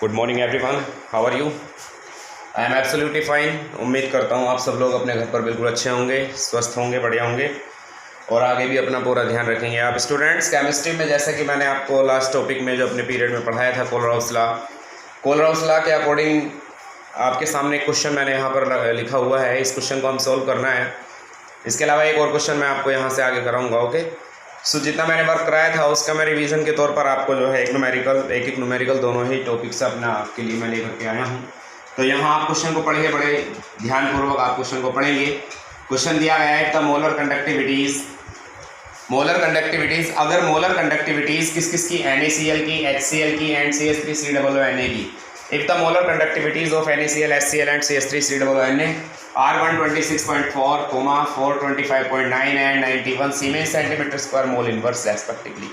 Good morning everyone, how are you? I am absolutely fine. उम्मीद करता हूँ आप सब लोग अपने घर पर बिल्कुल अच्छे होंगे, स्वस्थ होंगे, बढ़िया होंगे और आगे भी अपना पूरा ध्यान रखेंगे। आप स्टूडेंट्स, केमिस्ट्री में जैसा कि मैंने आपको लास्ट टॉपिक में जो अपने पीरियड में पढ़ाया था कोलराउस लॉ के अकॉर्डिंग आपके सामने एक क्वेश्चन मैंने यहाँ पर लिखा हुआ है। इस क्वेश्चन को हम सोल्व करना है। इसके अलावा एक और क्वेश्चन मैं आपको यहाँ से आगे कराऊँगा। ओके, सो जितना मैंने वर्क कराया था उसका मैं रिवीजन के तौर पर आपको जो है एक न्यूमेरिकल दोनों ही टॉपिक्स अपना आपके लिए मैं लेकर के आया हूँ। तो यहाँ आप क्वेश्चन को पढ़िए, बड़े ध्यानपूर्वक आप क्वेश्चन को पढ़ेंगे। क्वेश्चन दिया गया है द मोलर कंडक्टिविटीज़ अगर मोलर कंडक्टिविटीज़ किस किस की, NaCl की, HCl की एंड CH3COONA की। If the molar conductivities of NaCl, HCl and CH3COONA are 126.4, 425.9 and 91 Siemens centimeter square mole inverse respectively।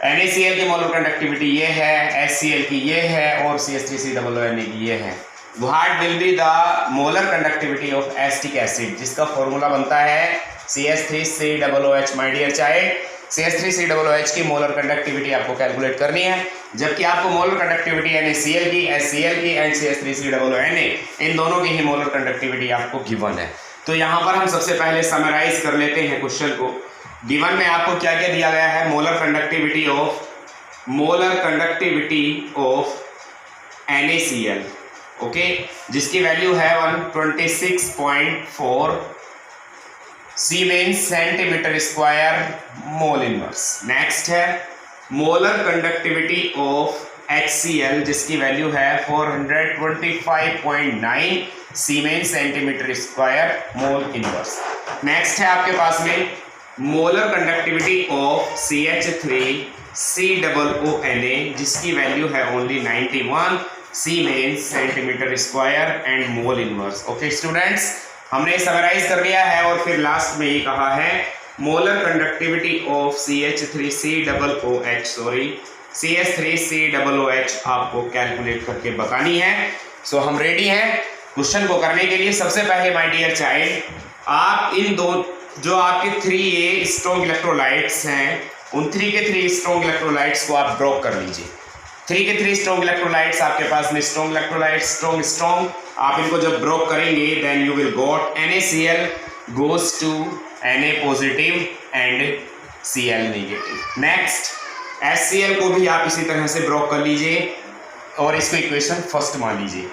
NaCl की मोलर कंडक्टिविटी ये है, HCl की ये है और CH3COONA की ये है। What will be the molar conductivity of acetic acid, जिसका फॉर्मूला बनता है CH3COOH। My dear child, CH3COOH की मोलर कंडक्टिविटी आपको कैलकुलेट करनी है, जबकि आपको मोलर कंडक्टिविटी NaCl की, HCl की एंड CH3COONA इन दोनों की ही मोलर कंडक्टिविटी आपको गिवन है। तो यहाँ पर हम सबसे पहले समराइज कर लेते हैं क्वेश्चन को। गिवन में आपको क्या क्या दिया गया है? Molar conductivity of NaCl, okay, जिसकी वैल्यू है 126.4 siemens centimetre square mole inverse. Next है मोलर कंडक्टिविटी ऑफ HCl, जिसकी वैल्यू है 425.9 siemens centimetre square mole inverse. Next है आपके पास में मोलर कंडक्टिविटी ऑफ CH3COONA, जिसकी वैल्यू है only 91 siemens centimetre square and mole inverse. Okay students, हमने समराइज कर लिया है और फिर लास्ट में ये कहा है मोलर कंडक्टिविटी ऑफ CH3COOH आपको कैलकुलेट करके बतानी है। सो हम रेडी हैं क्वेश्चन को करने के लिए। सबसे पहले माय डियर चाइल्ड, आप इन दो जो आपके 3 स्ट्रॉन्ग इलेक्ट्रोलाइट्स हैं, उन 3 के 3 स्ट्रॉन्ग इलेक्ट्रोलाइट्स को आप ड्रॉ कर लीजिए। 3 के 3 स्ट्रॉन्ग इलेक्ट्रोलाइट्स आपके पास में स्ट्रॉन्ग इलेक्ट्रोलाइट्स, स्ट्रॉन्ग आप इनको जब ब्रोक करेंगे then you will got NaCl goes to Na positive and Cl negative. Next HCl को भी आप इसी तरह से ब्रोक कर लीजिए और इसको इक्वेशन फर्स्ट मान लीजिए।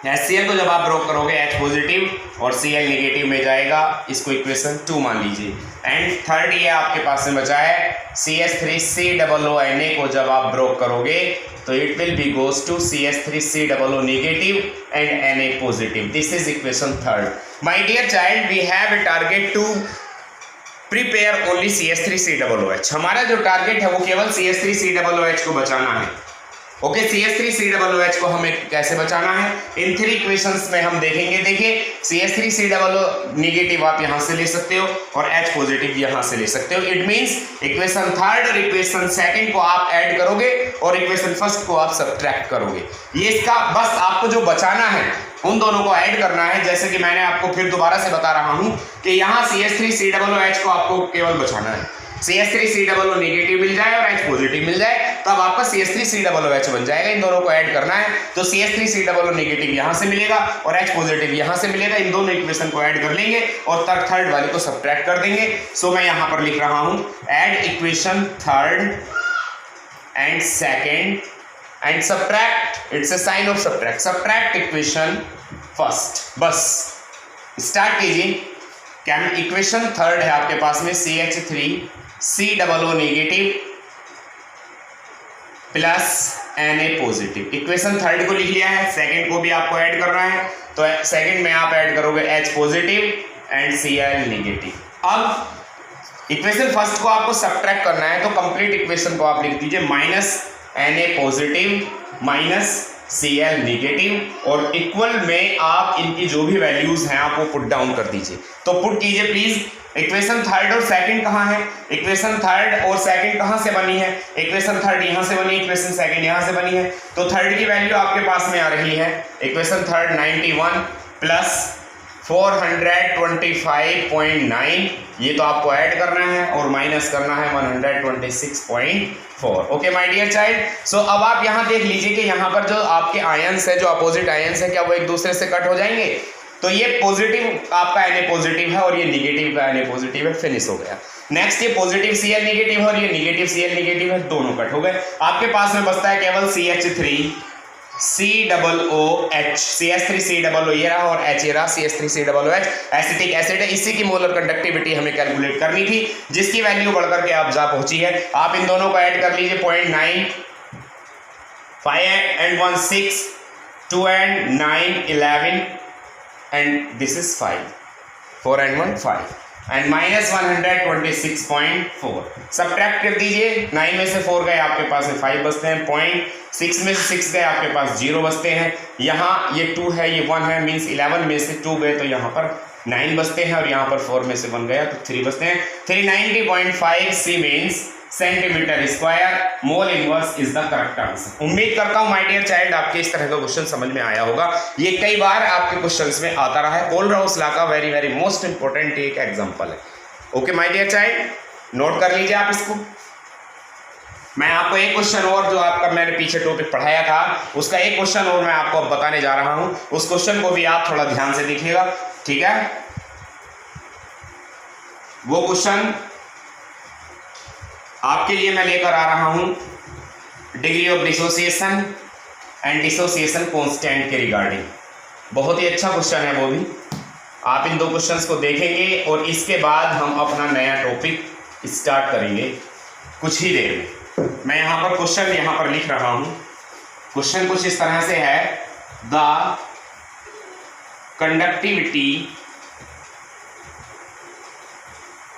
HCl को जब आप ब्रोक करोगे H पॉजिटिव और Cl नेगेटिव में जाएगा, इसको इक्वेशन 2 मान लीजिए। एंड थर्ड ये आपके पास में बचा है CH3COONA को जब आप ब्रोक करोगे तो it will be goes to CH3COO negative and Na positive. This is equation third. My dear child, we have a target to prepare only CH3COOH। हमारा जो टारगेट है वो केवल CH3COOH को बचाना है। ओके, CH3COOH को हमें कैसे बचाना है इन 3 इक्वेशंस में हम देखेंगे। देखिए, CH3COO नेगेटिव आप यहां से ले सकते हो और H पॉजिटिव यहां से ले सकते हो। इट मींस इक्वेशन थर्ड और इक्वेशन सेकंड को आप ऐड करोगे और इक्वेशन फर्स्ट को आप सब्ट्रैक्ट करोगे। ये इसका बस आपको जो बचाना है उन दोनों को ऐड करना है। जैसे कि मैंने आपको फिर दोबारा से बता रहा हूं कि यहां CH3COOH को आपको केवल बचाना है। CH3COO नेगेटिव मिल जाए और H पॉजिटिव मिल जाए तो अब आपका CH3COOH बन जाएगा। इन दोनों को ऐड करना है तो CH3COO नेगेटिव यहां से मिलेगा और H पॉजिटिव यहां से मिलेगा। इन दोनों इक्वेशन को ऐड कर लेंगे और थर्ड वाले को सब्ट्रैक्ट कर देंगे। सो मैं यहां पर लिख रहा हूं add equation third and second and subtract, it's a sign of subtract equation first. बस स्टार्ट कीजिए। क्या इक्वेशन थर्ड है आपके पास में CH3COO negative plus Na positive. Equation third को लिख लिया है, सेकंड को भी आपको ऐड करना है तो सेकंड में आप ऐड करोगे H positive and Cl negative. अब इक्वेशन फर्स्ट को आपको सब्ट्रैक्ट करना है तो कंप्लीट इक्वेशन को आप लिख दीजिए minus Na positive minus Cl negative और इक्वल में आप इनकी जो भी वैल्यूज हैं आप वो पुट डाउन कर दीजिए। तो पुट कीजिए प्लीज। इक्वेशन थर्ड और सेकंड कहाँ है? इक्वेशन थर्ड और सेकंड कहाँ से बनी है? इक्वेशन थर्ड यहाँ से बनी, इक्वेशन सेकंड यहाँ से बनी है। तो थर्ड की वैल्यू आपके पास में आ रही है इक्वेशन थर्ड 91 प्लस 425.9, ये तो आपको ऐड करना है और माइनस करना है 126.4। ओके माय डियर चाइल्ड, सो अब आप यहाँ देख लीजिए कि यहाँ पर जो आपके आयंस है, जो अपोजिट आयंस है, क्या वो एक दूसरे से कट हो जाएंगे? तो ये पॉजिटिव आपका Na पॉजिटिव है और ये निगेटिव का Na पॉजिटिव है, फिनिश हो गया। नेक्स्ट ये पॉजिटिव Cl निगेटिव है और ये निगेटिव Cl निगेटिव है, दोनों कट हो गए। आपके पास में बचता है केवल CH3 COOH, CH3 COO ये रहा और H ये रहा, CH3 COOH एसिटिक एसिड है। इसी की मोलर कंडक्टिविटी हमें कैलकुलेट करनी थी, जिसकी वैल्यू बढ़कर के आप जा पहुंची है। आप इन दोनों को ऐड कर लीजिए, 0.9, 5 and 1 6, 2 and 9 11 and this is 5, 4 and 1 5 and minus 126.4। Subtract कर दीजिए, 9 में से 4 गए आपके पास में 5 बचते हैं, 0.6 में से 6 गए आपके पास 0 बचते हैं। यहाँ ये 2 है, ये 1 है, मीन्स 11 में से 2 गए तो यहाँ पर 9 बचते हैं और यहाँ पर 4 में से 1 गया तो 3 बचते हैं। 390.5 siemens centimetre square mole inverse is the correct answer. उम्मीद करता हूं माय डियर चाइल्ड आपके इस तरह का क्वेश्चन समझ में आया होगा। ये कई बार आपके क्वेश्चंस में आता रहा है। कोलराउस लॉ का वेरी वेरी मोस्ट इंपॉर्टेंट एक एग्जांपल है। Okay my dear child, note कर लीजिए आप इसको। मैं आपको एक क्वेश्चन और जो आपका मैंने पीछे टॉपिक पढ़ाया था उसका एक क्वेश्चन और मैं आपको अब बताने जा रहा हूं। उस क्वेश्चन को भी आप थोड़ा ध्यान से देखिएगा, ठीक है। वो क्वेश्चन आपके लिए मैं लेकर आ रहा हूं degree of dissociation and dissociation constant के रिगार्डिंग। बहुत ही अच्छा क्वेश्चन है वो भी। आप इन दो क्वेश्चंस को देखेंगे और इसके बाद हम अपना नया टॉपिक स्टार्ट करेंगे कुछ ही देर में। मैं यहाँ पर क्वेश्चन यहाँ पर लिख रहा हूं। क्वेश्चन कुछ इस तरह से है, the conductivity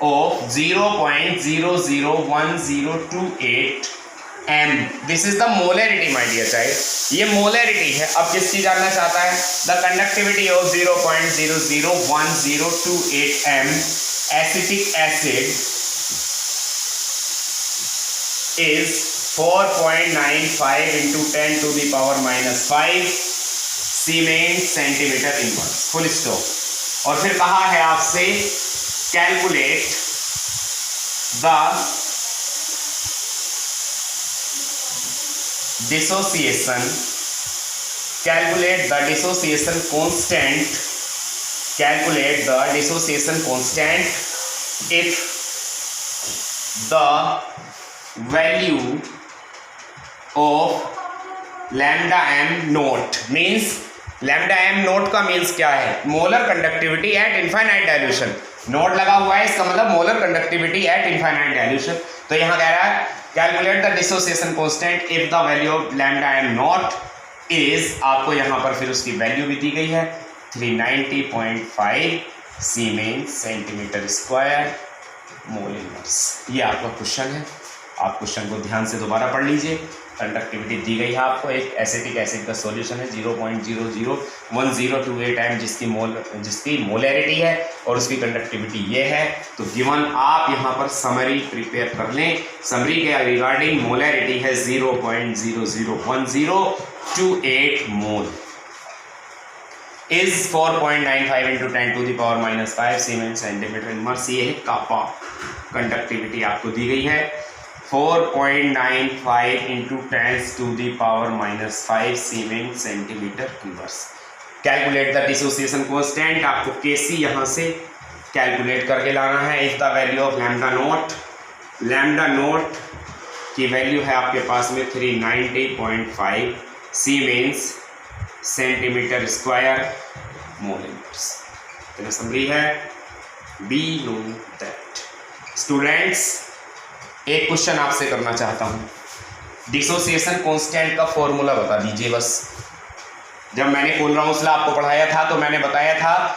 of 0.001028 m, this is the molarity my dear child. ये मोलरिटी है। अब किसकी जानना चाहता है? The conductivity of 0.001028 m acetic acid is 4.95 into 10 to the power minus 5 siemens centimetre inverse, full stop. और फिर कहा है आपसे calculate the dissociation constant, calculate the dissociation constant if the value of lambda m naught, means lambda m naught का means क्या है? Molar conductivity at infinite dilution. Naught लगा हुआ है, इसका मतलब molar conductivity at infinite dilution. तो यहाँ कह रहा है calculate the dissociation constant if the value of lambda m naught is, आपको यहाँ पर फिर उसकी वैल्यू भी दी गई है 390.5 siemens centimetre square mole inverse. ये आपका क्वेश्चन है। आप क्वेश्चन को ध्यान से दोबारा पढ़ लीजिए। कंडक्टिविटी दी गई है आपको, एक एसिटिक एसिड का सॉल्यूशन है 0.001028 m जिसकी मोलैरिटी है और उसकी कंडक्टिविटी ये है। तो गिवन आप यहाँ पर समरी प्रिपेयर कर लें। समरी के रिगार्डिंग मोलैरिटी है 0.001028 mole is 4.95 into 10 to the power minus 5 siemens centimetre inverse. ये है कापा। कंडक्टिविटी आपको दी गई है 4.95 into 10 to the power minus 5 siemens centimetre inverse. Calculate the dissociation constant, आपको केसी यहाँ से कैलकुलेट करके लाना है। If the value of lambda note की वैल्यू है आपके पास में 390.5 siemens centimetre square mole inverse. तो समरी है बी नो दैट। स्टूडेंट्स, एक क्वेश्चन आपसे करना चाहता हूं। डिसोसिएशन कांस्टेंट का फॉर्मूला बता दीजिए बस। जब मैंने कोलराउस लॉ आपको पढ़ाया था तो मैंने बताया था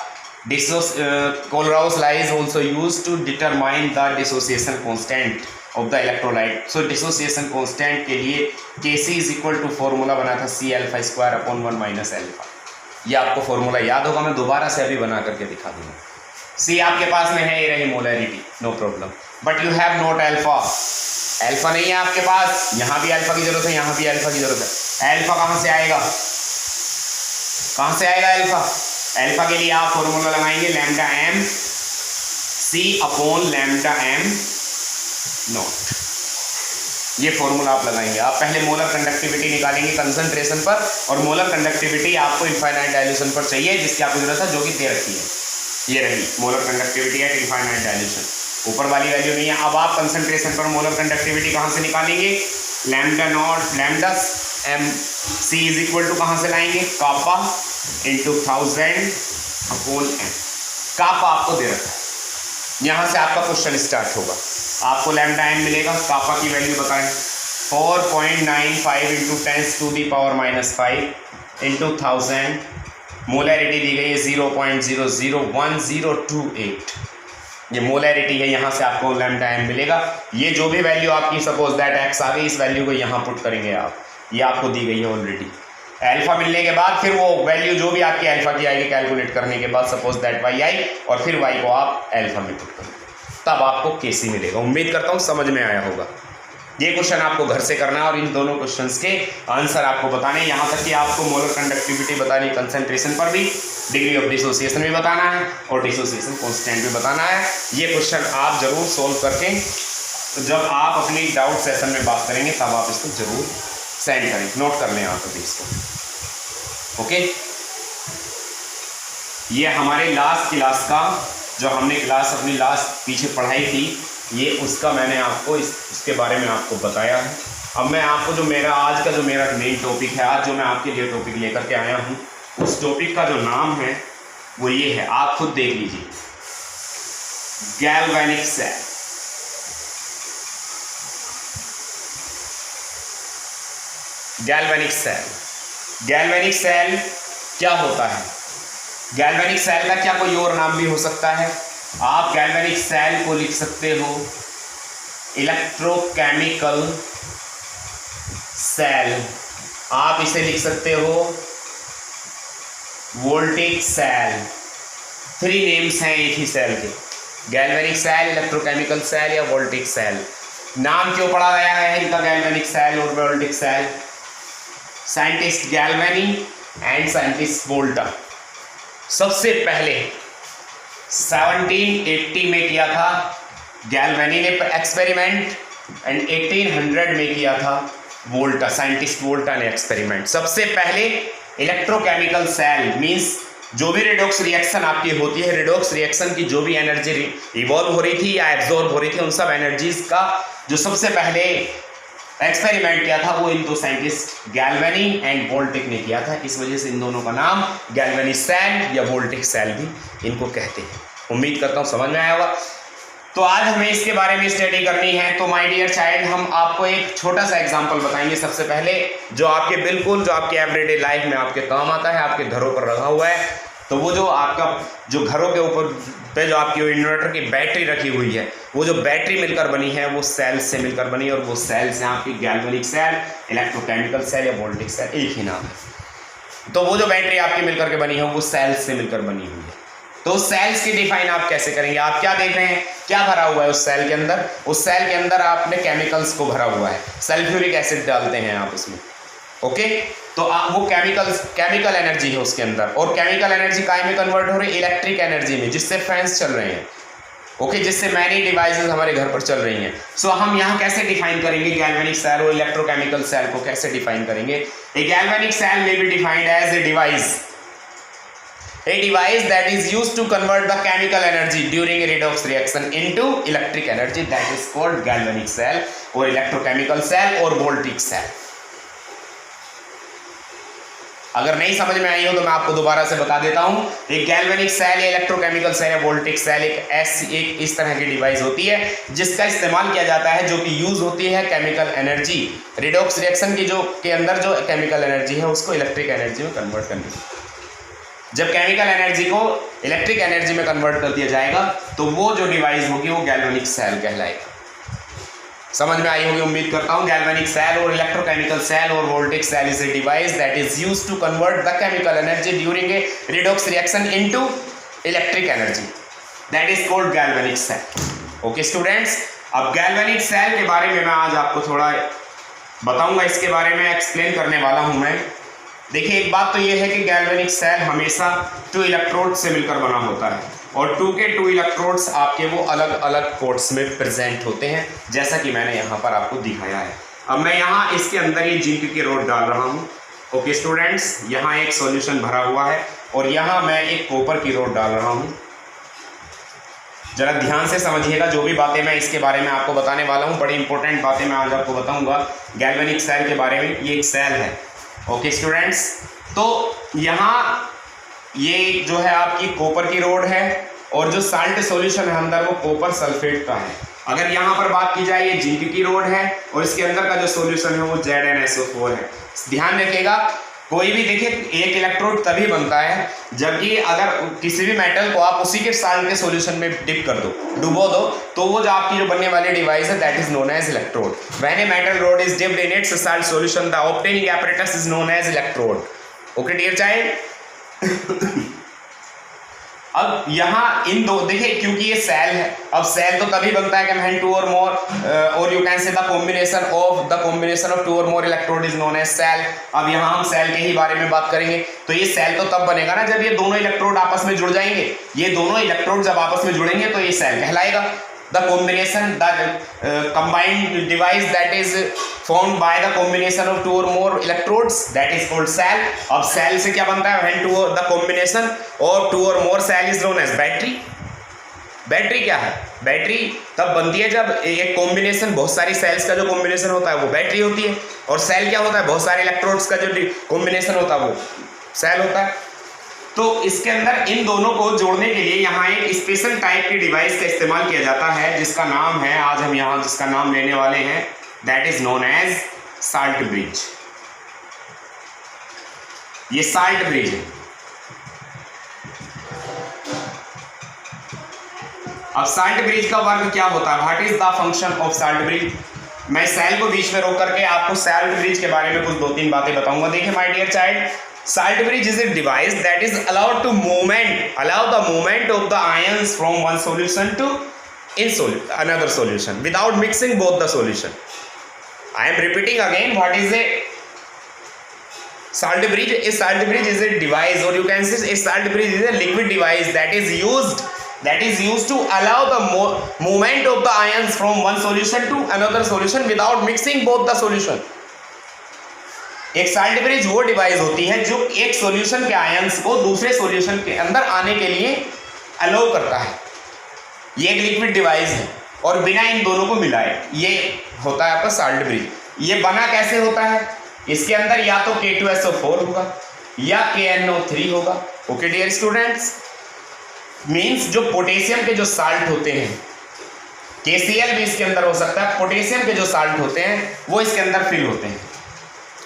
Kohlrausch law is also used to determine the dissociation constant of the electrolyte. So dissociation constant के लिए Kc is equal to formula बना था C∝² माइनस अल्फा। ये आपको फॉर्मूला याद होगा, मैं दोबारा से अभी बना करके दिखा दूंगा। C आपके पास में है, ये रही molarity, no problem, but you have not alpha. Alpha नहीं है आपके पास, यहाँ भी अल्फा की जरूरत है, यहाँ भी अल्फा की जरूरत है। अल्फा कहाँ से आएगा? कहाँ से आएगा अल्फा? अल्फा के लिए आप फॉर्मूला लगाएंगे lambda m c upon lambda m naught, ये फॉर्मूला आप लगाएंगे। आप पहले मोलर कंडक्टिविटी निकालेंगे कंसंट्रेशन पर, और मोलर कंडक्टिविटी आपको इनफाइनाइट डाइल्यूशन पर चाहिए जिसकी आपको जरूरत है, जो कि दे रखी है, ये रही molar conductivity at infinite dilution, ऊपर वाली वैल्यू नहीं है। अब आप कंसंट्रेशन पर मोलर कंडक्टिविटी कहाँ से निकालेंगे, lambda naught lambda m c is equal to कहाँ से लाएंगे, kappa into 1000 upon m. Kappa आपको दे रखा है, यहाँ से आपका क्वेश्चन स्टार्ट होगा। आपको लैम्डा एम मिलेगा, कापा की वैल्यू बताएं 4.95 इंटू 10⁻⁻5 इंटू 1000, मोलैरिटी दी गई है 0.001028, ये मोलैरिटी है, यहाँ से आपको लैम्डा एम मिलेगा। ये जो भी वैल्यू आपकी सपोज दैट एक्स आ गई, इस वैल्यू को यहाँ पुट करेंगे आप, ये आपको दी गई है ऑलरेडी। अल्फा मिलने के बाद फिर वो वैल्यू जो भी आपकी अल्फा की आएगी कैलकुलेट करने के बाद, सपोज दैट वाई आई, और फिर वाई को आप अल्फा में पुट करेंगे, तब आपको केसी मिलेगा। उम्मीद करता हूँ समझ में आया होगा। ये क्वेश्चन आपको घर से करना है और इन दोनों क्वेश्चंस के आंसर आपको बताने, यहाँ तक कि आपको मोलर कंडक्टिविटी बतानी, कंसंट्रेशन पर भी, डिग्री ऑफ डिसोसिएशन भी बताना है और डिसोसिएशन कांस्टेंट भी बताना है। ये क्वेश्चन आप जरूर सोल्व करके जब आप अपनी डाउट सेशन में बात करेंगे तब आप इसको जरूर सेंड करें, नोट कर लें आप अभी इसको, ओके। ये हमारे लास्ट क्लास का जो हमने क्लास अपनी लास्ट पीछे पढ़ाई थी, ये उसका मैंने आपको उसके बारे में आपको बताया है। अब मैं आपको जो मेरा आज का जो मेरा मेन टॉपिक है, आज जो मैं आपके लिए टॉपिक लेकर के आया हूँ, उस टॉपिक का जो नाम है वो ये है, आप खुद देख लीजिए, galvanic cell. Galvanic cell, galvanic cell क्या होता है, गैल्वेनिक सेल का क्या कोई और नाम भी हो सकता है। आप गैल्वेनिक सेल को लिख सकते हो इलेक्ट्रोकेमिकल सेल, आप इसे लिख सकते हो वोल्टिक सेल। 3 नेम्स हैं एक ही सेल के, गैल्वेनिक सेल, इलेक्ट्रोकेमिकल सेल या वोल्टिक सेल। नाम क्यों पढ़ा गया है इनका, गैल्वेनिक सेल और voltaic cell? Scientist Galvani and scientist Volta सबसे पहले 1780 में किया था गैल्वेनी ने एक्सपेरिमेंट, एंड 1800 में किया था वोल्टा, साइंटिस्ट वोल्टा ने एक्सपेरिमेंट। सबसे पहले इलेक्ट्रोकेमिकल सेल मींस जो भी रिडॉक्स रिएक्शन आपकी होती है, रिडॉक्स रिएक्शन की जो भी एनर्जी इवॉल्व हो रही थी या एब्जॉर्ब हो रही थी, उन सब एनर्जीज का जो सबसे पहले एक्सपेरिमेंट किया था वो इन दो साइंटिस्ट गैल्वेनी एंड वोल्टिक ने किया था। इस वजह से इन दोनों का नाम गैल्वेनिक सेल या वोल्टिक सेल भी इनको कहते हैं। उम्मीद करता हूँ समझ में आया होगा। तो आज हमें इसके बारे में स्टडी करनी है। तो माय डियर चाइल्ड, हम आपको एक छोटा सा एग्जांपल बताएंगे सबसे पहले, जो आपके बिल्कुल जो आपके एवरीडे लाइफ में आपके काम आता है, आपके घरों पर रखा हुआ है। तो वो जो आपका जो घरों के ऊपर पे जो आपकी इन्वर्टर की बैटरी रखी हुई है, वो जो बैटरी मिलकर बनी है वो सेल्स से मिलकर बनी है, और वो सेल्स हैं आपकी गैल्वेनिक सेल, इलेक्ट्रोकेमिकल सेल या वोल्टिक सेल, एक ही नाम है। तो वो जो बैटरी आपकी मिलकर के बनी है वो सेल्स से मिलकर बनी हुई है। तो सेल्स की डिफाइन आप कैसे करेंगे? आप क्या देख रहे हैं, क्या भरा हुआ है उस सेल के अंदर? उस सेल के अंदर आपने केमिकल्स को भरा हुआ है, सल्फ्यूरिक एसिड डालते हैं आप उसमें, ओके। तो वो केमिकल एनर्जी है उसके अंदर, और केमिकल एनर्जी काय में कन्वर्ट हो रही है? इलेक्ट्रिक एनर्जी में, जिससे फैंस चल रहे हैं, ओके, जिससे मैनी डिवाइसेस हमारे घर पर चल रही हैं। सो हम यहाँ कैसे डिफाइन करेंगे गैल्वेनिक सेल और इलेक्ट्रोकेमिकल सेल को कैसे डिफाइन करेंगे? A galvanic cell may be defined as a device that is used to convert the chemical energy during a redox reaction into electric energy, that is called galvanic cell or electrochemical cell or voltaic cell। अगर नहीं समझ में आई हो तो मैं आपको दोबारा से बता देता हूं। एक गैल्वेनिक सेल या इलेक्ट्रोकेमिकल सेल या वोल्टिक सेल एक इस तरह की डिवाइस होती है जिसका इस्तेमाल किया जाता है, जो कि यूज होती है केमिकल एनर्जी, रिडॉक्स रिएक्शन की जो के अंदर जो केमिकल एनर्जी है उसको इलेक्ट्रिक एनर्जी में कन्वर्ट करने की। जब केमिकल एनर्जी को इलेक्ट्रिक एनर्जी में कन्वर्ट कर दिया जाएगा तो वो जो डिवाइस होगी वो गैल्वेनिक सेल कहलाएगा। समझ में आई होगी उम्मीद करता हूँ। गैल्वेनिक सेल और इलेक्ट्रोकेमिकल सेल और voltaic cell is a device that is used to convert the chemical energy during a redox reaction into electric energy, that is called galvanic cell. Okay students, अब galvanic cell के बारे में मैं आज आपको थोड़ा बताऊंगा, इसके बारे में एक्सप्लेन करने वाला हूं मैं। देखिए एक बात तो ये है कि गैल्वेनिक सेल हमेशा 2 इलेक्ट्रोड से मिलकर बना होता है और 2 के 2 इलेक्ट्रोड्स आपके वो अलग अलग पोर्ट्स में प्रेजेंट होते हैं, जैसा कि मैंने यहाँ पर आपको दिखाया है। अब मैं यहाँ इसके अंदर ये जिंक की रोड डाल रहा हूँ। ओके स्टूडेंट्स, यहाँ एक सॉल्यूशन भरा हुआ है और यहाँ मैं एक कॉपर की रोड डाल रहा हूँ। जरा ध्यान से समझिएगा, जो भी बातें मैं इसके बारे में आपको बताने वाला हूँ, बड़ी इंपॉर्टेंट बातें मैं आज आपको बताऊंगा गैल्वेनिक सेल के बारे में। ये एक सेल है। ओके स्टूडेंट्स, तो यहाँ ये जो है आपकी कॉपर की रोड है और जो साल्ट सॉल्यूशन है अंदर वो कॉपर सल्फेट का है। अगर यहाँ पर बात की जाए ये जिंक की रोड है और इसके अंदर का जो सॉल्यूशन है वो ZnSO4 है। ध्यान रखिएगा, कोई भी देखिए एक इलेक्ट्रोड तभी बनता है जबकि अगर किसी भी मेटल को आप उसी के साल्ट के सॉल्यूशन में डिप कर दो, डुबो दो, तो वो जो आपकी जो बनने वाली डिवाइस है that is known as electrode. When a metal rod is dipped in its salt solution the obtaining apparatus is known as electrode. Okay dear child. अब यहाँ इन दो देखिए, क्योंकि ये सेल है, अब सेल तो तभी बनता है कि व्हेन 2 और मोर और you can say the combination of 2 or more electrode is known as cell. अब यहाँ हम सेल के ही बारे में बात करेंगे। तो ये सेल तो तब बनेगा ना जब ये दोनों इलेक्ट्रोड आपस में जुड़ जाएंगे। ये दोनों इलेक्ट्रोड जब आपस में जुड़ेंगे तो ये सेल कहलाएगा। The combination the combined device that is formed by the combination of 2 or more electrodes that is called cell। अब सेल से क्या बनता है, when 2 the combination of 2 or more cell is known as battery. Battery क्या है, battery तब बनती है जब एक कॉम्बिनेशन, बहुत सारी सेल्स का जो कॉम्बिनेशन होता है वो बैटरी होती है, और सेल क्या होता है, बहुत सारे इलेक्ट्रोड्स का जो कॉम्बिनेशन होता है वो सेल होता है। तो इसके अंदर इन दोनों को जोड़ने के लिए यहाँ एक स्पेशल टाइप की डिवाइस का इस्तेमाल किया जाता है जिसका नाम है, आज हम यहाँ जिसका नाम लेने वाले हैं, that is known as salt bridge. ये साल्ट ब्रिज है। अब साल्ट ब्रिज का वर्क क्या होता है, what is the function of salt bridge. मैं सेल को बीच में रोक करके आपको साल्ट ब्रिज के बारे में कुछ 2-3 बातें बताऊंगा। देखिए my dear child, salt bridge is a device that is allowed to allow the movement of the ions from one solution to another solution without mixing both the solution. I am repeating again, what is a salt bridge? A salt bridge is a device, or you can say a salt bridge is a liquid device that is used to allow the movement of the ions from one solution to another solution without mixing both the solution. एक salt bridge वो device होती है जो एक solution के ions को दूसरे solution के अंदर आने के लिए अलाउ करता है। ये एक लिक्विड डिवाइस है और बिना इन दोनों को मिलाए ये होता है आपका साल्ट ब्रिज। ये बना कैसे होता है, इसके अंदर या तो K2SO4 होगा या KNO3 होगा। ओके डियर स्टूडेंट्स, मीन्स जो पोटेशियम के जो साल्ट होते हैं, KCl भी इसके अंदर हो सकता है, पोटेशियम के जो साल्ट होते हैं वो इसके अंदर फिल होते हैं।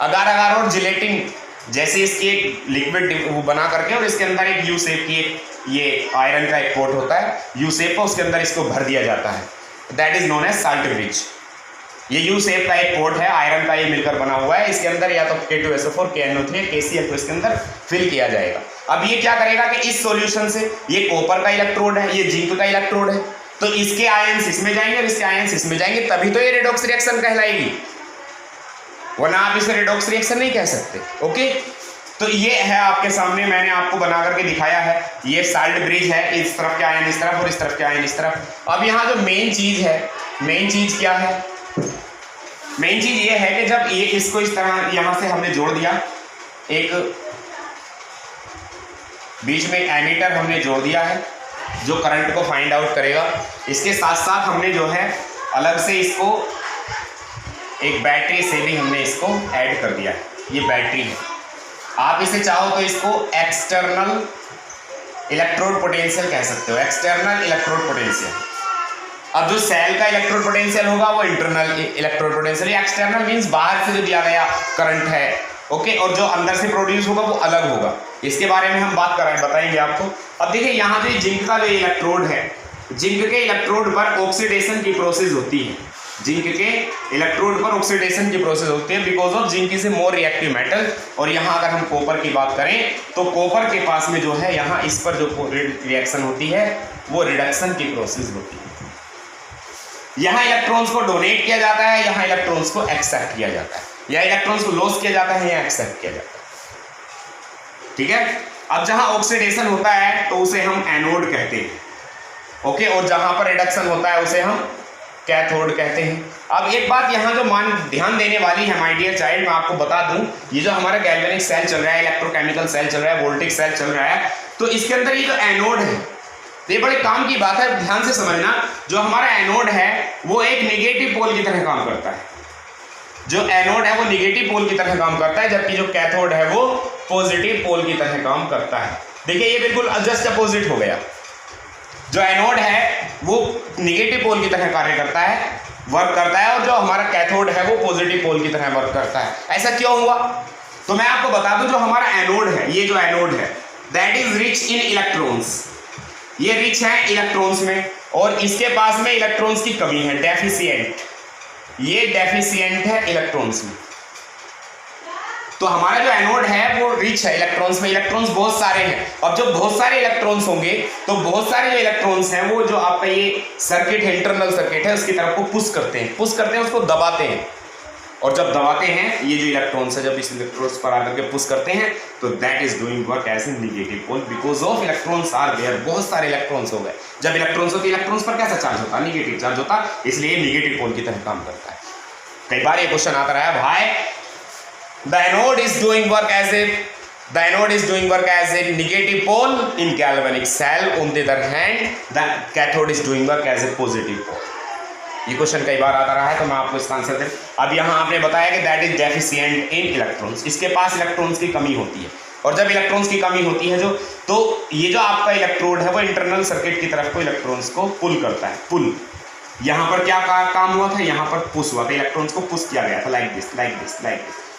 अगार अगार और जिलेटिन जैसे इसकी एक लिक्विड वो बना करके और इसके अंदर एक यू शेप की एक ये आयरन का एक पोर्ट होता है, यू शेप, उसके अंदर इसको भर दिया जाता है, that is known as salt bridge. ये यू शेप का एक पोर्ट है, आयरन का ये मिलकर बना हुआ है, इसके अंदर या तो K2SO4, KNO3, KCl को इसके अंदर फिल किया जाएगा। अब ये क्या करेगा कि इस सॉल्यूशन से, ये कॉपर का इलेक्ट्रोड है, ये जिंक का इलेक्ट्रोड है, तो इसके आयंस इसमें जाएंगे और इसके आयंस इसमें जाएंगे, तभी तो ये रेडॉक्स रिएक्शन कहलाएगी, वरना आप इसे रेडॉक्स रिएक्शन नहीं कह सकते। ओके, तो ये है आपके सामने, मैंने आपको बना करके दिखाया है, ये साल्ट ब्रिज है, इस तरफ के आयन इस तरफ और इस तरफ के आयन इस तरफ। अब यहाँ जो मेन चीज है, मेन चीज क्या है, मेन चीज ये है कि जब ये इसको इस तरह यहाँ से हमने जोड़ दिया, एक बीच में एमीटर हमने जोड़ दिया है जो करंट को फाइंड आउट करेगा, इसके साथ साथ हमने जो है अलग से इसको एक बैटरी से भी हमने इसको ऐड कर दिया है, ये बैटरी है। आप इसे चाहो तो इसको एक्सटर्नल इलेक्ट्रोड पोटेंशियल कह सकते हो, एक्सटर्नल इलेक्ट्रोड पोटेंशियल। अब जो सेल का इलेक्ट्रोड पोटेंशियल होगा वो internal electrode potential, external means बाहर से जो दिया गया करंट है, ओके, और जो अंदर से प्रोड्यूस होगा वो अलग होगा। इसके बारे में हम बात बताएंगे आपको। अब देखिए यहाँ जो जिंक का जो इलेक्ट्रोड है, जिंक के इलेक्ट्रोड पर ऑक्सीडेशन की प्रोसेस होती है, जिंक के इलेक्ट्रोड पर ऑक्सीडेशन की प्रोसेस होती है because of zinc is a more reactive metal. और यहाँ अगर हम कॉपर की बात करें तो कॉपर के पास में जो है यहाँ इस पर जो रिएक्शन होती है वो रिडक्शन की प्रोसेस होती है। यहाँ इलेक्ट्रॉन्स को डोनेट किया जाता है, यहाँ इलेक्ट्रॉन्स को एक्सेप्ट किया जाता है, या इलेक्ट्रॉन्स को लॉस किया जाता है या एक्सेप्ट किया जाता है। ठीक है। अब जहां ऑक्सीडेशन होता है तो उसे हम एनोड कहते हैं, ओके, और जहां पर रिडक्शन होता है उसे हम कैथोड कहते हैं। अब एक बात यहाँ जो ध्यान देने वाली है माय डियर चाइल्ड, मैं आपको बता दूं, ये जो हमारा गैल्वेनिक सेल चल रहा है, इलेक्ट्रोकेमिकल सेल चल रहा है, वोल्टिक सेल चल रहा है, तो इसके अंदर ये जो एनोड है, तो ये बड़े काम की बात है, ध्यान से समझना। जो हमारा एनोड है वो एक नेगेटिव पोल की तरह काम करता है, जो एनोड है वो नेगेटिव पोल की तरह काम करता है, जबकि जो कैथोड है वो पॉजिटिव पोल की तरह काम करता है। देखिए ये बिल्कुल जस्ट अपोजिट हो गया। जो एनोड है वो नेगेटिव पोल की तरह कार्य करता है, वर्क करता है, और जो हमारा कैथोड है वो पॉजिटिव पोल की तरह वर्क करता है। ऐसा क्यों हुआ? तो मैं आपको बता दूं, जो हमारा एनोड है, ये जो एनोड है that is rich in electrons, ये रिच है इलेक्ट्रॉन्स में, और इसके पास में इलेक्ट्रॉन्स की कमी है, डेफिशिएंट, ये डेफिशिएंट है इलेक्ट्रॉन्स में। तो हमारा जो एनोड है वो रिच है इलेक्ट्रॉन्स में, इलेक्ट्रॉन्स बहुत सारे हैं। अब जब बहुत सारे इलेक्ट्रॉन्स होंगे तो बहुत सारे जो इलेक्ट्रॉन्स हैं वो जो आपका ये सर्किट है, इंटरनल सर्किट है, उसकी तरफ को पुश करते हैं, उसको दबाते हैं, और जब दबाते हैं ये जो इलेक्ट्रॉन्स है, जब इस इलेक्ट्रॉन्स पर आकर के पुश करते हैं तो that is doing work as a negative pole, because of electrons are there, बहुत सारे इलेक्ट्रॉन्स हो गए। जब इलेक्ट्रॉन्स होते इलेक्ट्रॉन्स पर कैसा चार्ज होता है? नेगेटिव चार्ज होता, इसलिए नेगेटिव पोल की तरह काम करता है। कई बार ये क्वेश्चन आता रहा है, भाई the anode is doing work as a negative pole in galvanic cell, on the other hand the cathode is doing work as a positive pole। ये क्वेश्चन कई बार आता रहा है, तो मैं आपको इसका आंसर दे। अब यहाँ आपने बताया कि that is deficient in electrons, इसके पास इलेक्ट्रॉन्स की कमी होती है, और जब इलेक्ट्रॉन्स की कमी होती है तो ये जो आपका इलेक्ट्रोड है वो इंटरनल सर्किट की तरफ को इलेक्ट्रॉन्स को पुल करता है, पुल। यहाँ पर क्या काम हुआ था? यहाँ पर पुश हुआ था, इलेक्ट्रॉन्स को पुश किया गया था, लाइक दिस,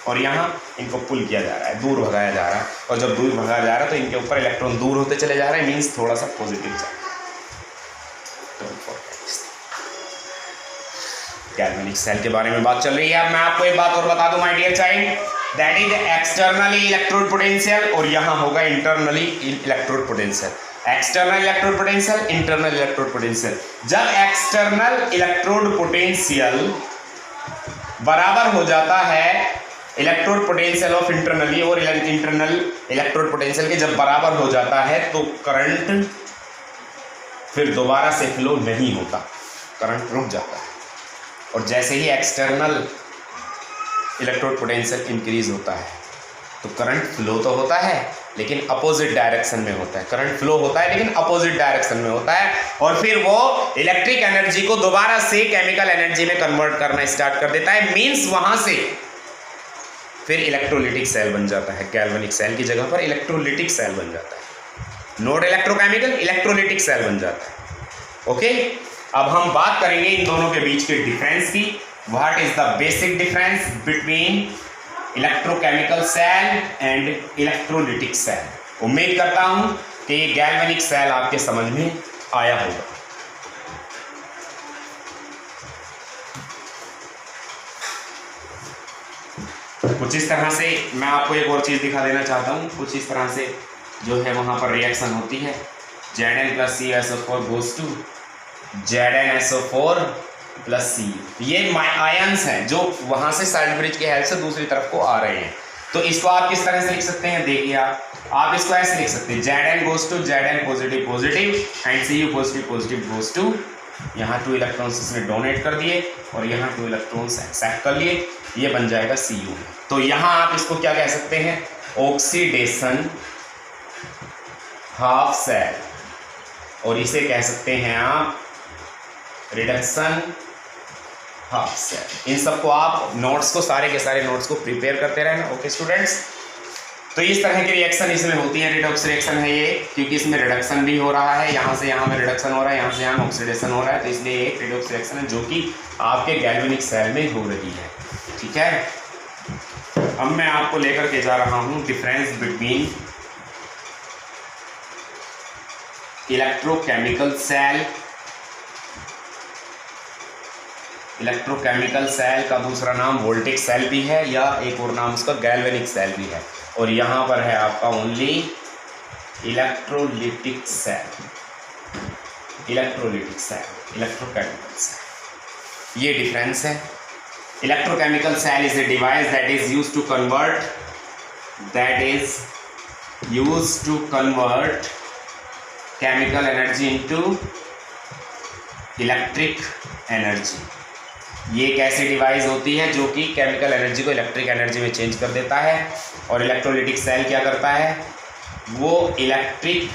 और यहाँ इनको पुल किया जा रहा है, दूर भगाया जा रहा है, और जब दूर भगाया जा रहा है तो इनके ऊपर इलेक्ट्रॉन दूर होते चले जा रहे हैं, मीन्स थोड़ा सा पॉजिटिव चार्ज। गैल्वेनिक सेल के बारे में बात चल रही है। अब मैं आपको एक बात और बता दूं my dear child, that is externally electrode potential, और यहाँ होगा internally electrode potential. External electrode potential, internal electrode potential. जब एक्सटर्नल इलेक्ट्रोड पोटेंशियल बराबर हो जाता है इलेक्ट्रोड पोटेंशियल ऑफ इंटरनली, और इंटरनल इलेक्ट्रोड पोटेंशियल के जब बराबर हो जाता है तो करंट फिर दोबारा से फ्लो नहीं होता, करंट रुक जाता है। और जैसे ही एक्सटर्नल इलेक्ट्रोड पोटेंशियल इंक्रीज होता है तो करंट फ्लो तो होता है लेकिन अपोजिट डायरेक्शन में होता है, करंट फ्लो होता है लेकिन अपोजिट डायरेक्शन में होता है, और फिर वो इलेक्ट्रिक एनर्जी को दोबारा से केमिकल एनर्जी में कन्वर्ट करना स्टार्ट कर देता है, मींस वहां से फिर इलेक्ट्रोलिटिक सेल बन जाता है। गैल्वेनिक सेल की जगह पर इलेक्ट्रोलिटिक सेल बन जाता है, नॉट इलेक्ट्रोकेमिकल, इलेक्ट्रोलिटिक सेल बन जाता है। ओके, अब हम बात करेंगे इन दोनों के बीच के डिफरेंस की। What is the basic difference between electrochemical cell and electrolytic cell. उम्मीद करता हूं कि गैल्वेनिक सेल आपके समझ में आया होगा। कुछ इस तरह से मैं आपको एक और चीज़ दिखा देना चाहता हूँ। कुछ इस तरह से जो है वहाँ पर रिएक्शन होती है, Zn + CuSO4 goes to ZnSO4 + Cu। ये आयंस हैं जो वहाँ से साइड ब्रिज के हेल्प से दूसरी तरफ को आ रहे हैं। तो इसको आप किस तरह से लिख सकते हैं? देखिए आप इसको ऐसे लिख सकते हैं, Zn goes to Zn positive and Cu positive goes to, यहाँ 2 इलेक्ट्रॉन्स इसमें डोनेट कर दिए और यहाँ 2 इलेक्ट्रॉन्स एक्सेप्ट कर लिए, ये बन जाएगा Cu। तो यहाँ आप इसको क्या कह सकते हैं? ऑक्सीडेशन हाफ सेल, और इसे कह सकते हैं आप रिडक्शन हाफ सेल। इन सबको आप नोट्स को, सारे के सारे नोट्स को प्रिपेयर करते रहना। ओके स्टूडेंट्स, तो इस तरह की रिएक्शन इसमें होती है, रिडॉक्स रिएक्शन है ये, क्योंकि इसमें रिडक्शन भी हो रहा है, यहाँ से यहाँ में रिडक्शन हो रहा है, यहाँ से यहाँ में ऑक्सीडेशन हो रहा है, तो इसलिए एक रिडॉक्स रिएक्शन है जो कि आपके गैल्वेनिक सेल में हो रही है। ठीक है, अब मैं आपको लेकर के जा रहा हूँ difference between electrochemical cell. Electrochemical cell का दूसरा नाम वोल्टिक सेल भी है, या एक और नाम उसका गैल्वेनिक सेल भी है, और यहाँ पर है आपका only electrolytic cell. Electrolytic cell, electrochemical cell, ये डिफरेंस है। Electrochemical cell is a device that is used to convert, that is used to convert chemical energy into electric energy. ये एक ऐसी डिवाइस होती है जो कि केमिकल एनर्जी को इलेक्ट्रिक एनर्जी में चेंज कर देता है। और इलेक्ट्रोलिटिक सेल क्या करता है, वो इलेक्ट्रिक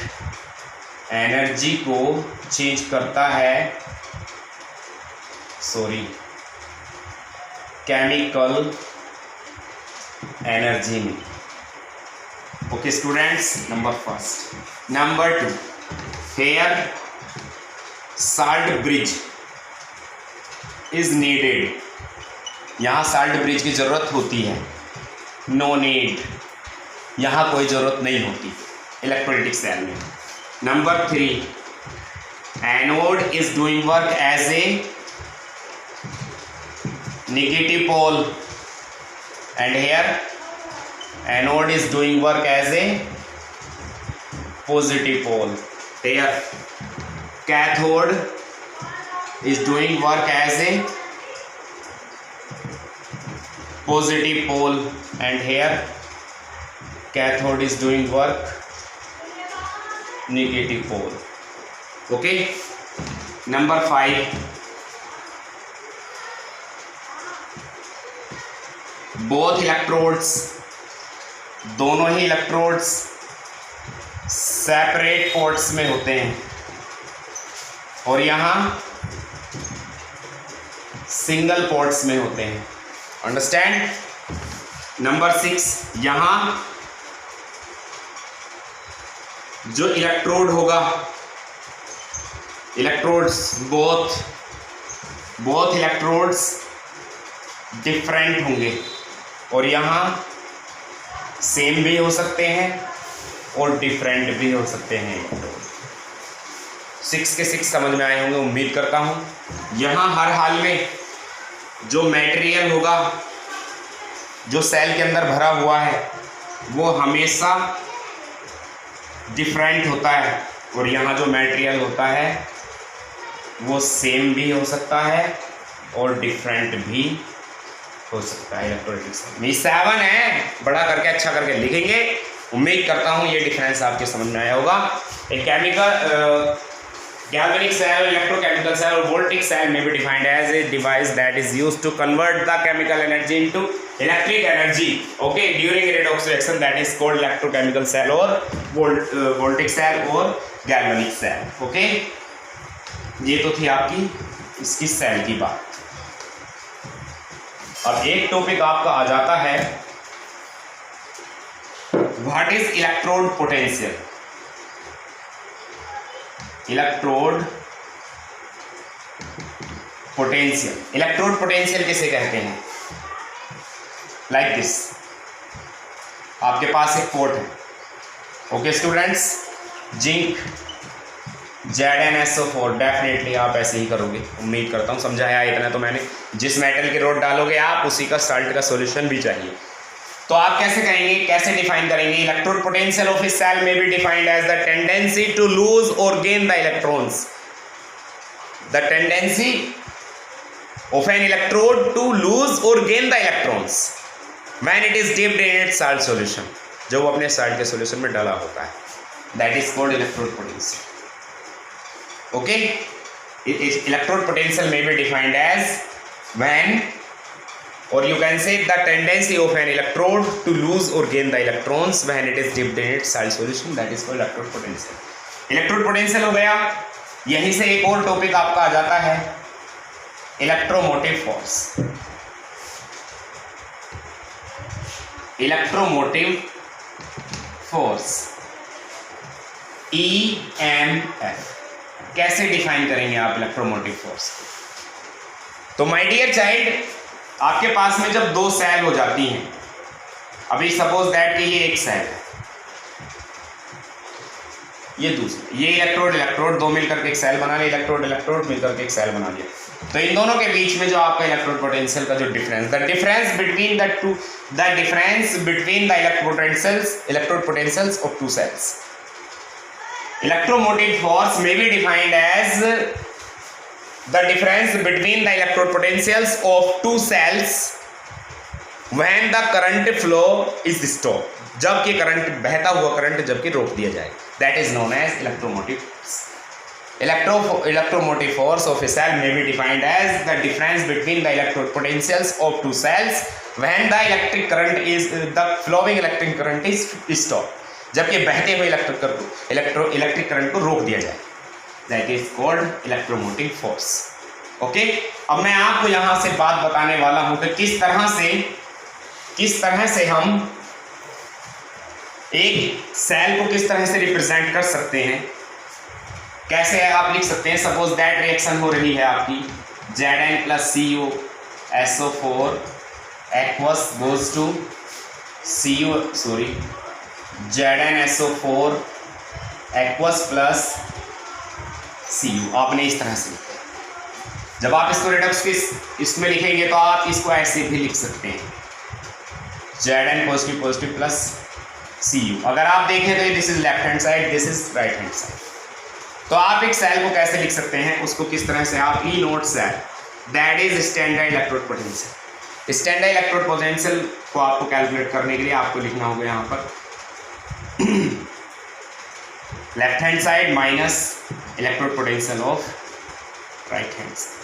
एनर्जी को चेंज करता है, केमिकल एनर्जी में। Okay students, number first. Number two, here salt bridge is needed. यहाँ साल्ट ब्रिज की ज़रूरत होती है, नो नीड, यहाँ कोई ज़रूरत नहीं होती इलेक्ट्रोलिटिक सेल में। Number three, anode is doing work as a negative pole and here anode is doing work as a positive pole. Here cathode is doing work as a positive pole and here cathode is doing work negative pole. Okay, number 5, both electrodes, दोनों ही electrodes separate ports में होते हैं और यहाँ single ports में होते हैं। Understand. Number 6, यहाँ जो इलेक्ट्रोड होगा, इलेक्ट्रोड्स बोथ इलेक्ट्रोड्स डिफरेंट होंगे और यहाँ सेम भी हो सकते हैं और डिफरेंट भी हो सकते हैं इलेक्ट्रोड। 6 के 6 समझ में आए होंगे उम्मीद करता हूँ। यहाँ हर हाल में जो मटेरियल होगा जो सेल के अंदर भरा हुआ है वो हमेशा डिफरेंट होता है और यहाँ जो मटेरियल होता है वो सेम भी हो सकता है और डिफरेंट भी हो सकता है। इलेक्ट्रोलिटिक सेल 7 है, बड़ा करके अच्छा करके लिखेंगे। उम्मीद करता हूँ ये डिफरेंस आपके समझ में आया होगा। एक chemical galvanic cell, electrochemical cell or voltaic cell may be defined as a device that is used to convert the chemical energy into electric energy. Okay, during a redox reaction, that is called electrochemical cell or voltaic cell or galvanic cell. Okay, ये तो थी आपकी इसकी cell की बात। अब एक topic आपका आ जाता है, what is electrode potential. Electrode potential, electrode potential किसे कहते हैं? लाइक दिस, आपके पास एक पोर्ट है। Okay students, zinc ZnSO4, definitely आप ऐसे ही करोगे, उम्मीद करता हूँ समझाया इतना तो मैंने। जिस मेटल की रोड डालोगे आप उसी का साल्ट का सॉल्यूशन भी चाहिए। तो आप कैसे करेंगे, कैसे डिफाइन करेंगे? Electrode potential of a cell may be defined as the tendency to lose or gain the electrons. The tendency of an electrode to lose or gain the electrons when it is dipped in its salt solution, जो वो अपने salt के solution में डाला होता है, that is called electrode potential. Okay, electrode potential may be defined as when, or you can say the tendency of an electrode to lose or gain the electrons when it is dipped in its salt solution, that is called electrode potential. Electrode potential हो गया। यहीं से एक और topic आपका आ जाता है, electromotive force. Electromotive force EMF कैसे डिफाइन करेंगे आप इलेक्ट्रोमोटिव फोर्स? तो माय डियर चाइल्ड, आपके पास में जब दो सेल हो जाती हैं, अभी सपोज दैट कि ये एक सेल है, ये दूसरा, ये इलेक्ट्रोड दो मिलकर के एक सेल बना लिया, इलेक्ट्रोड मिलकर के एक सेल बना लिया। तो इन दोनों के बीच में जो आपका इलेक्ट्रोड पोटेंशियल का जो difference, the difference between the electrode potentials of two cells, electromotive force may be defined as the difference between the electrode potentials of two cells when the current flow is stop, जबकि current बहता हुआ current जबकि रोक दिया जाए, that is known as electromotive. Electromotive force of a cell may be defined as the difference between the electrode potentials of two cells when the electric current is the flowing electric current is stopped, जबकि बहते हुए electric current को रोक दिया जाए, that is called electromotive force. Okay, अब मैं आपको यहाँ से बात बताने वाला हूँ कि किस तरह से हम एक सेल को किस तरह से रिप्रेजेंट कर सकते हैं, कैसे आप लिख सकते हैं। सपोज दैट रिएक्शन हो रही है आपकी Zn plus CuSO4 aqueous goes to ZnSO4 aqueous plus Cu। आपने इस तरह से लिखा है। जब आप इसको रिडक्स के इसमें लिखेंगे तो आप इसको ऐसे भी लिख सकते हैं Zn पॉजिटिव प्लस Cu। अगर आप देखें तो this is left hand side, this is right hand side. तो आप एक सेल को कैसे लिख सकते हैं, उसको किस तरह से आप E naught cell that is standard electrode potential. Standard electrode potential को आपको कैलकुलेट करने के लिए आपको लिखना होगा यहाँ पर left hand side minus electrode potential of right hand side.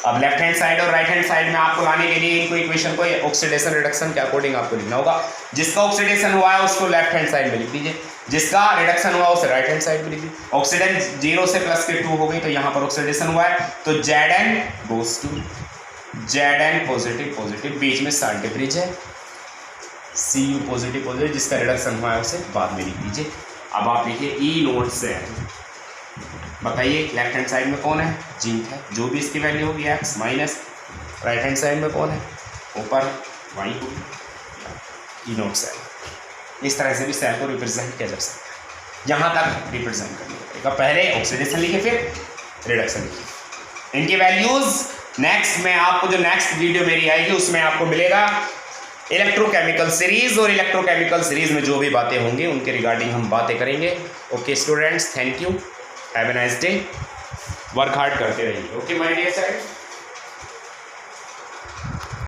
अब लेफ्ट हैंड साइड और राइट हैंड साइड में आपको लाने के लिए इनको इक्वेशन को ऑक्सीडेशन रिडक्शन के अकॉर्डिंग आपको लिखना होगा। जिसका ऑक्सीडेशन हुआ है उसको लेफ्ट हैंड साइड में लिख दीजिए, जिसका रिडक्शन हुआ उसे राइट हैंड साइड में लिख दीजिए। ऑक्सीडेंट 0 से प्लस के 2 हो गई तो यहाँ पर ऑक्सीडेशन हुआ है तो Zn goes to Zn positive, बीच में साल्ट ब्रिज है, Cu पॉजिटिव, जिसका रिडक्शन हुआ है उसे बाद में लिख दीजिए। अब आप लिखिए ई नोट से बताइए लेफ्ट हैंड साइड में कौन है, जिंक है, जो भी इसकी वैल्यू होगी x minus right hand side में कौन है, ऊपर y होगी ई नोट सेल। इस तरह से भी सेल को रिप्रेजेंट किया जा सकता है। यहाँ तक रिप्रेजेंट करने पड़ेगा, पहले ऑक्सीडेशन लिखे फिर रिडक्शन लिखे। इनकी वैल्यूज नेक्स्ट में आपको जो नेक्स्ट वीडियो मेरी आएगी उसमें आपको मिलेगा इलेक्ट्रोकेमिकल सीरीज, और इलेक्ट्रोकेमिकल सीरीज में जो भी बातें होंगी उनके रिगार्डिंग हम बातें करेंगे। Okay students, thank you, have a nice day, work hard करते रहिए। Okay my dear friends.